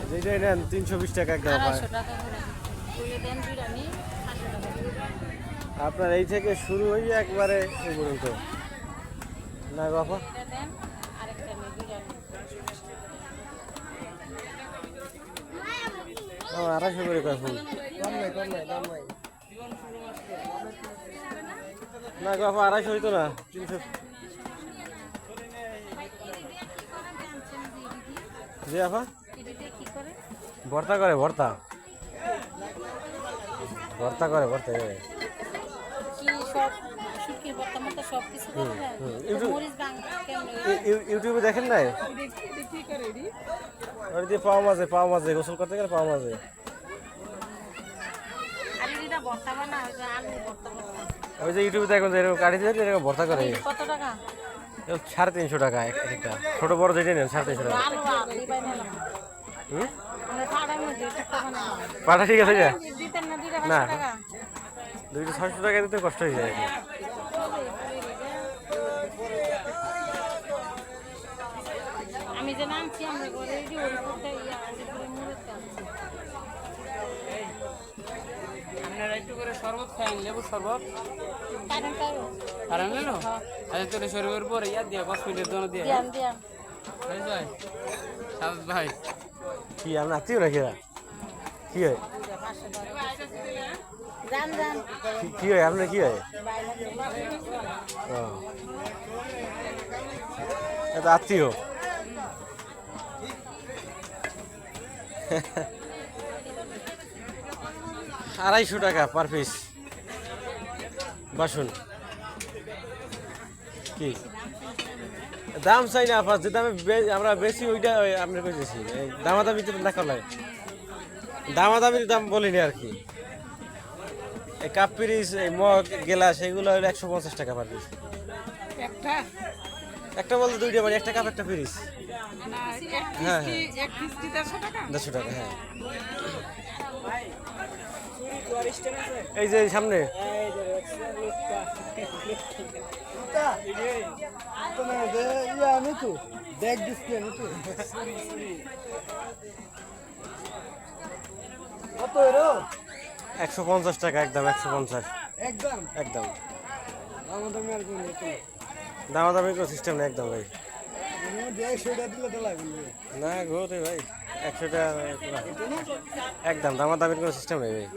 যেটাই নেন 320 টাকা একদম। আপনার এই থেকে শুরু হয়ে একবারে এই পর্যন্ত না বাবা। 250 করে কয় ফুল না গো আপা, 250 হইতো না 300। জি আপা, ভর্তা করে, ভর্তা ভর্তা করে, ভর্তা করে। ইউটিউবে দেখেন নাই? ওটা দিয়ে পাওয়া মাঝে, পাওয়া মাঝে গোসল করতে গেলে পাওয়া মাঝে। ওই যে ইউটিউবে দেখুন যে এরকম কাটি দিয়ে এরকম ভর্তা করে। 350 টাকা একটা, ছোট বড় যেটা নেন 350 টাকা। পাটা ঠিক আছে না, দুইটা 600 টাকা দিতে কষ্ট হয়ে যায়। আমি যে নামছি আমরা ঘরে আপনারা একটু করে শরবত খাইন, লেবুর শরবত কারণ নিলো। আচ্ছা তোর শরীরের পরে ইয়া দিয়া হসপিটালের জন্য দিয়ে ভাই কি আপনার আত্মীয় নাকি এরা? কি হয় কি হয় আপনার কি হয়? এটা আত্মীয়। আড়াইশো টাকা পার পিস বাসন। কি দাম চাই না আপা, যে দামে আমরা বেশি ওইটা আপনি কইতেছি। দামাদামি তো দেখা লাগে, দামাদামির দাম বলিনি আর কি। এই কাপ পিরিস, এই মগ গেলাস এগুলো হলো 150 টাকা পার পিস। একটা বলতে দুইটা, মানে একটা কাপ একটা পিরিস। হ্যাঁ হ্যাঁ 150 টাকা। হ্যাঁ এই যে সামনে দেখ ডিসপ্লে কত এরো? 150 টাকা একদম, 150 একদম একদম। দামাদামি আর কোনো দামাদামি কোনো সিস্টেম নেই একদম ভাই। 150 দিলে তো লাগবে না গো রে ভাই, 100 টাকা একদম, দামাদামির কোনো সিস্টেম নেই ভাই।